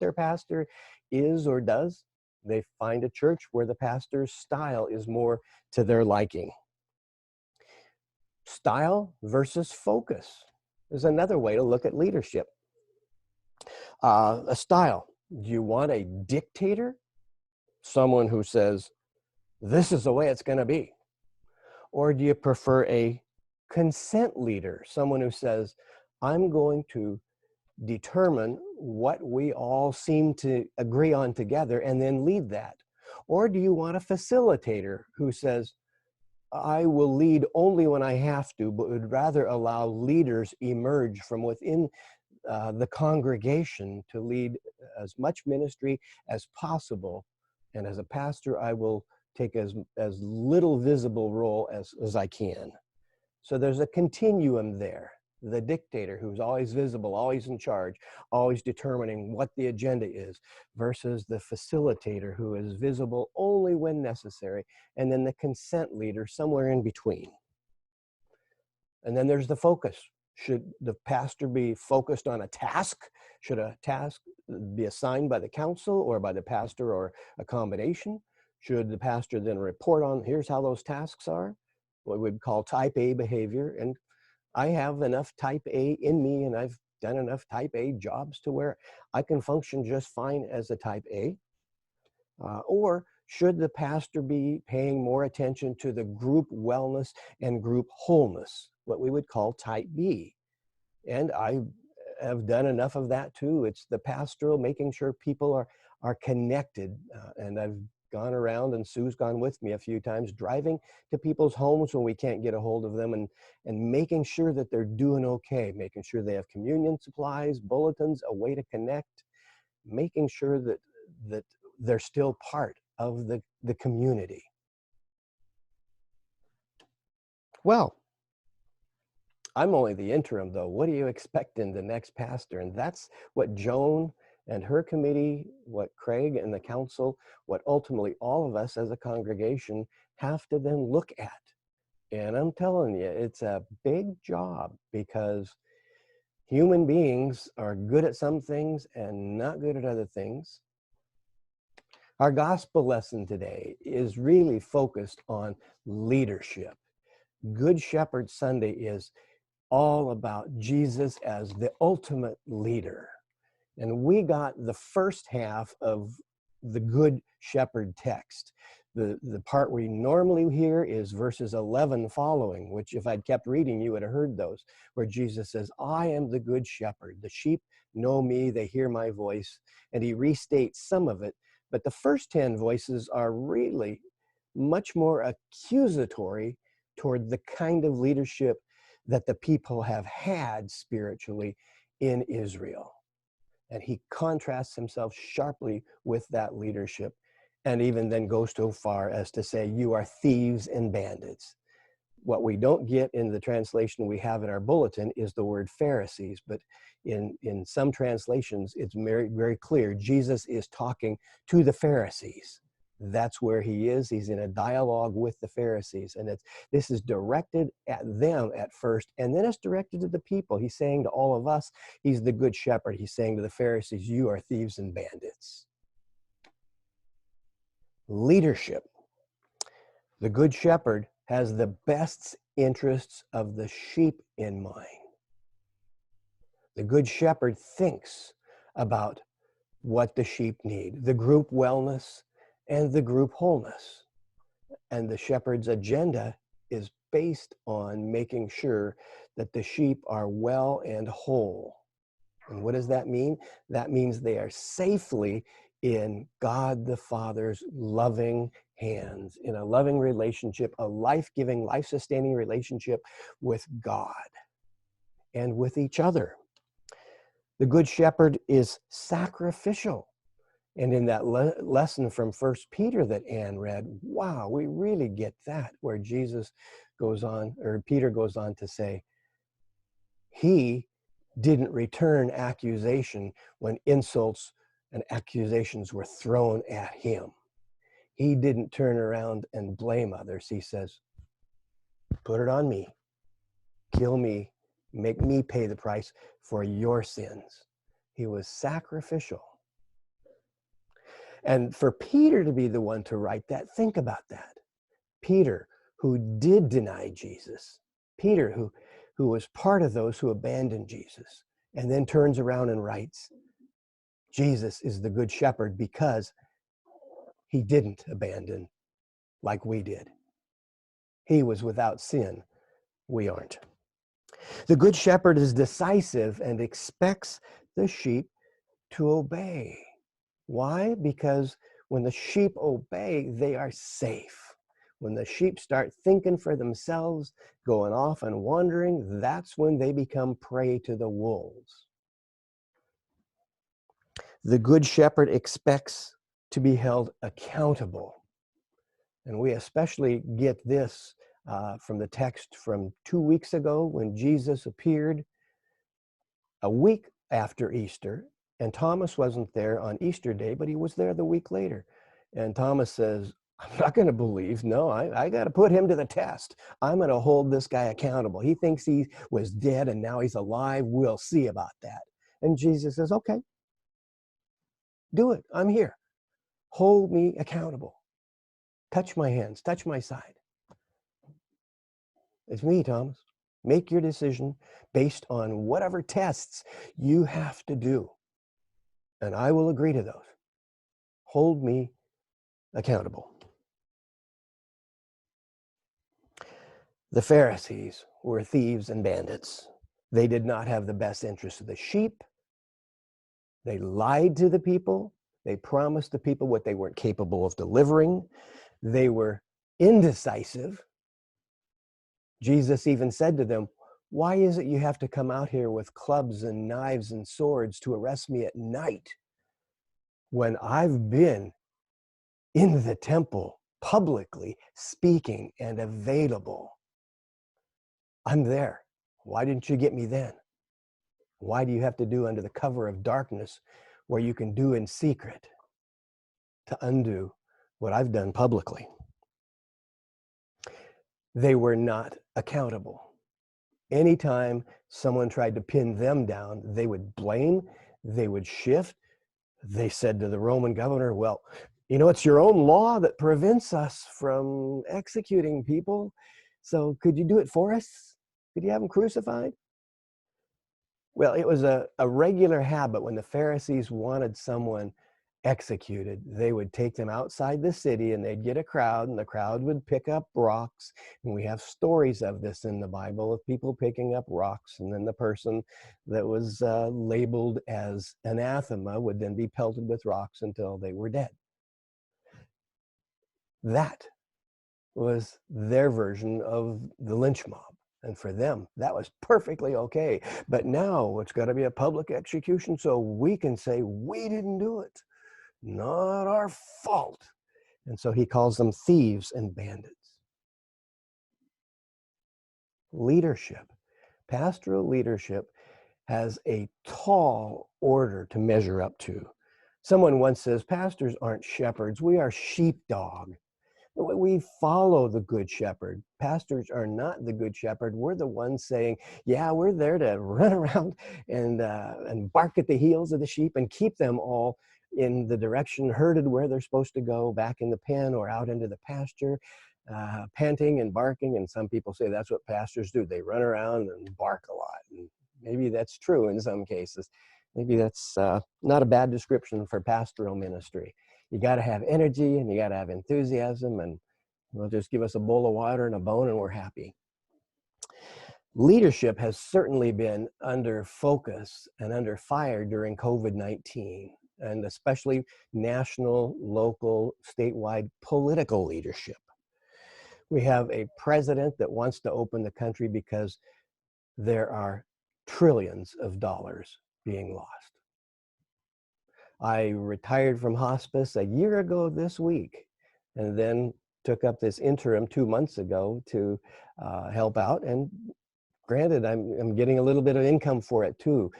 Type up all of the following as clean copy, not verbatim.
their pastor is or does. They find a church where the pastor's style is more to their liking. Style versus focus is another way to look at leadership. A style. Do you want a dictator? Someone who says, this is the way it's going to be. Or do you prefer a consent leader? Someone who says, I'm going to determine what we all seem to agree on together and then lead that. Or do you want a facilitator who says, I will lead only when I have to, but would rather allow leaders emerge from within the congregation to lead as much ministry as possible. And as a pastor, I will take as little visible role as I can. So there's a continuum there. The dictator who's always visible, always in charge, always determining what the agenda is, versus the facilitator who is visible only when necessary, and then the consent leader somewhere in between. And then there's the focus. Should the pastor be focused on a task? Should a task be assigned by the council or by the pastor or a combination? Should the pastor then report on, here's how those tasks are? What we'd call type A behavior. And I have enough type A in me, and I've done enough type A jobs to where I can function just fine as a type A. Or should the pastor be paying more attention to the group wellness and group wholeness, what we would call type B? And I have done enough of that too. It's the pastoral, making sure people are connected. And I've gone around, and Sue's gone with me a few times, driving to people's homes when we can't get a hold of them, and making sure that they're doing okay, making sure they have communion supplies, bulletins, a way to connect, making sure that they're still part of the community. Well, I'm only the interim, though. What do you expect in the next pastor? And that's what Joan and her committee, what Craig and the council, what ultimately all of us as a congregation have to then look at. And I'm telling you, it's a big job, because human beings are good at some things and not good at other things. Our gospel lesson today is really focused on leadership. Good Shepherd Sunday is all about Jesus as the ultimate leader. And we got the first half of the Good Shepherd text. The part we normally hear is verses 11 following, which if I'd kept reading, you would have heard those, where Jesus says, I am the good shepherd. The sheep know me, they hear my voice. And he restates some of it. But the first 10 voices are really much more accusatory toward the kind of leadership that the people have had spiritually in Israel. And he contrasts himself sharply with that leadership, and even then goes so far as to say, you are thieves and bandits. What we don't get in the translation we have in our bulletin is the word Pharisees, but in some translations, it's very, very clear. Jesus is talking to the Pharisees. That's where he is. He's in a dialogue with the Pharisees. And this is directed at them at first, and then it's directed to the people. He's saying to all of us, he's the good shepherd. He's saying to the Pharisees, you are thieves and bandits. Leadership. The good shepherd has the best interests of the sheep in mind. The good shepherd thinks about what the sheep need, the group wellness and the group wholeness. And the shepherd's agenda is based on making sure that the sheep are well and whole. And what does that mean? That means they are safely in God the Father's loving hands, in a loving relationship, a life-giving, life-sustaining relationship with God and with each other. The Good Shepherd is sacrificial. And in that lesson from 1 Peter that Ann read, wow, we really get that, where Jesus goes on, or Peter goes on to say, he didn't return accusation when insults and accusations were thrown at him. He didn't turn around and blame others. He says, put it on me, kill me, make me pay the price for your sins. He was sacrificial. And for Peter to be the one to write that, think about that. Peter, who did deny Jesus. Peter, who was part of those who abandoned Jesus, and then turns around and writes, Jesus is the good shepherd because he didn't abandon like we did. He was without sin. We aren't. The good shepherd is decisive and expects the sheep to obey. Why? Because when the sheep obey, they are safe. When the sheep start thinking for themselves, going off and wandering, that's when they become prey to the wolves. The good shepherd expects to be held accountable. And we especially get this from the text from 2 weeks ago when Jesus appeared a week after Easter. And Thomas wasn't there on Easter Day, but he was there the week later. And Thomas says, I'm not going to believe. No, I got to put him to the test. I'm going to hold this guy accountable. He thinks he was dead and now he's alive. We'll see about that. And Jesus says, okay, do it. I'm here. Hold me accountable. Touch my hands. Touch my side. It's me, Thomas. Make your decision based on whatever tests you have to do. And I will agree to those. Hold me accountable. The Pharisees were thieves and bandits. They did not have the best interests of the sheep. They lied to the people. They promised the people what they weren't capable of delivering. They were indecisive. Jesus even said to them, why is it you have to come out here with clubs and knives and swords to arrest me at night when I've been in the temple publicly speaking and available? I'm there. Why didn't you get me then? Why do you have to do under the cover of darkness where you can do in secret to undo what I've done publicly? They were not accountable. Anytime someone tried to pin them down, they would blame, they would shift. They said to the Roman governor, well, you know, it's your own law that prevents us from executing people. So could you do it for us? Could you have them crucified? Well, it was a regular habit when the Pharisees wanted someone executed. They would take them outside the city and they'd get a crowd, and the crowd would pick up rocks. And we have stories of this in the Bible of people picking up rocks, and then the person that was labeled as anathema would then be pelted with rocks until they were dead. That was their version of the lynch mob. And for them, that was perfectly okay. But now it's got to be a public execution so we can say we didn't do it. Not our fault. And so he calls them thieves and bandits. Leadership. Pastoral leadership has a tall order to measure up to. Someone once says, pastors aren't shepherds, we are sheepdog. We follow the good shepherd. Pastors are not the good shepherd. We're the ones saying, yeah, we're there to run around and bark at the heels of the sheep and keep them all in the direction herded where they're supposed to go, back in the pen or out into the pasture, panting and barking. And some people say that's what pastors do. They run around and bark a lot. And maybe that's true in some cases. Maybe that's not a bad description for pastoral ministry. You got to have energy and you got to have enthusiasm, and just give us a bowl of water and a bone and we're happy. Leadership has certainly been under focus and under fire during COVID-19, and especially national, local, statewide political leadership. We have a president that wants to open the country because there are trillions of dollars being lost. I retired from hospice a year ago this week, and then took up this interim 2 months ago to help out. And granted, I'm getting a little bit of income for it too.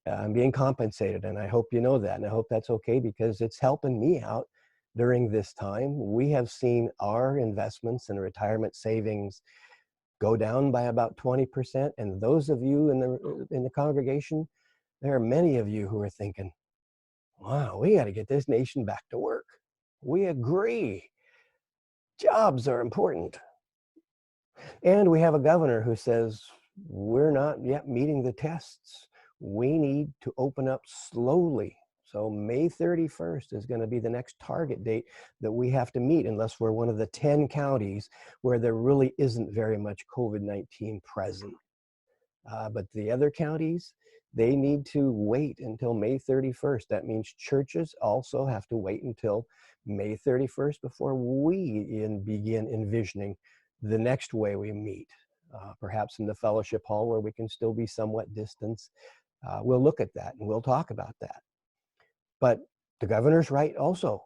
I'm being compensated, and I hope you know that, and I hope that's okay because it's helping me out during this time. We have seen our investments and retirement savings go down by about 20%. And those of you in the congregation, there are many of you who are thinking, wow, we got to get this nation back to work. We agree. Jobs are important. And we have a governor who says, we're not yet meeting the tests. We need to open up slowly. So May 31st is going to be the next target date that we have to meet, unless we're one of the 10 counties where there really isn't very much COVID-19 present. But the other counties, they need to wait until May 31st. That means churches also have to wait until May 31st before we begin envisioning the next way we meet. Perhaps in the fellowship hall where we can still be somewhat distanced. We'll look at that and we'll talk about that. But the governor's right also.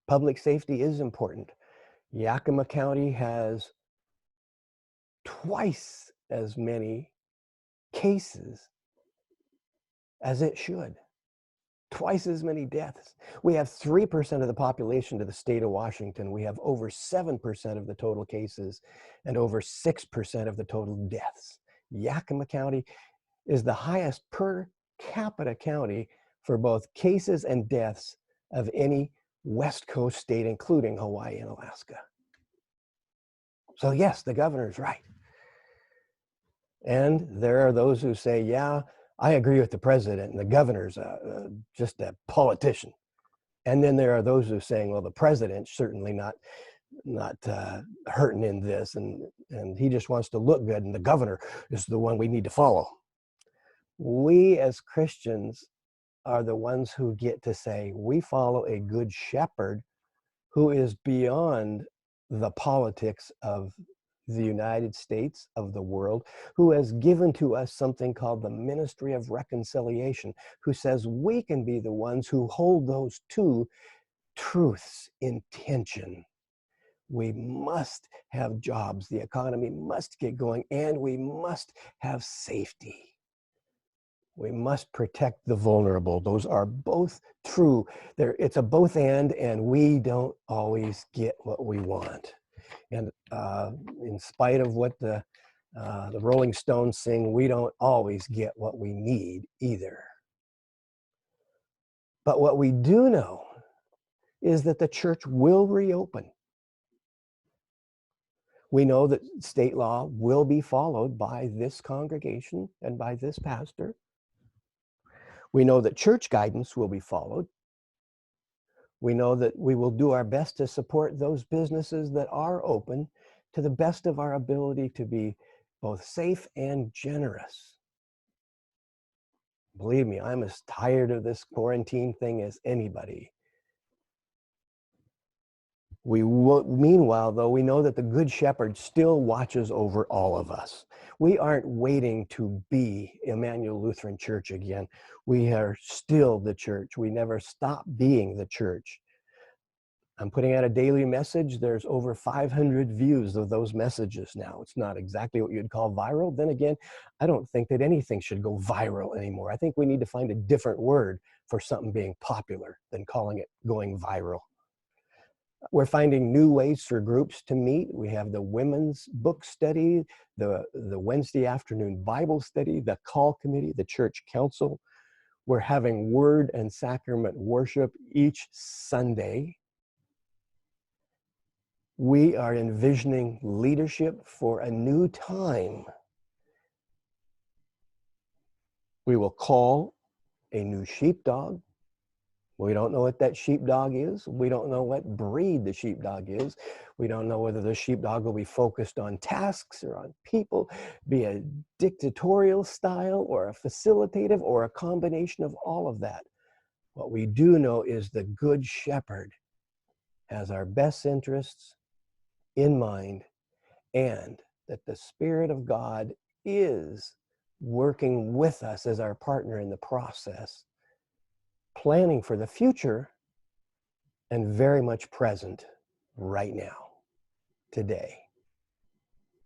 Public safety is important. Yakima County has twice as many cases as it should. Twice as many deaths. We have 3% of the population to the state of Washington. We have over 7% of the total cases and over 6% of the total deaths. Yakima County is the highest per capita county for both cases and deaths of any West Coast state, including Hawaii and Alaska. So yes, the governor's right. And there are those who say, yeah, I agree with the president, and the governor's just a politician. And then there are those who are saying, well, the president's certainly not hurting in this, and he just wants to look good, and the governor is the one we need to follow. We as Christians are the ones who get to say, we follow a good shepherd who is beyond the politics of the United States, of the world, who has given to us something called the ministry of reconciliation, who says we can be the ones who hold those two truths in tension. We must have jobs, the economy must get going, and we must have safety. We must protect the vulnerable. Those are both true. It's a both and we don't always get what we want. And in spite of what the Rolling Stones sing, we don't always get what we need either. But what we do know is that the church will reopen. We know that state law will be followed by this congregation and by this pastor. We know that church guidance will be followed. We know that we will do our best to support those businesses that are open to the best of our ability to be both safe and generous. Believe me, I'm as tired of this quarantine thing as anybody. Meanwhile, though, we know that the Good Shepherd still watches over all of us. We aren't waiting to be Immanuel Lutheran Church again. We are still the church. We never stop being the church. I'm putting out a daily message. There's over 500 views of those messages now. It's not exactly what you'd call viral. Then again, I don't think that anything should go viral anymore. I think we need to find a different word for something being popular than calling it going viral. We're finding new ways for groups to meet. We have the women's book study, the Wednesday afternoon Bible study, the call committee, the church council. We're having word and sacrament worship each Sunday. We are envisioning leadership for a new time. We will call a new sheepdog. We don't know what that sheepdog is. We don't know what breed the sheepdog is. We don't know whether the sheepdog will be focused on tasks or on people, be a dictatorial style or a facilitative or a combination of all of that. What we do know is the Good Shepherd has our best interests in mind, and that the Spirit of God is working with us as our partner in the process, planning for the future and very much present right now, today.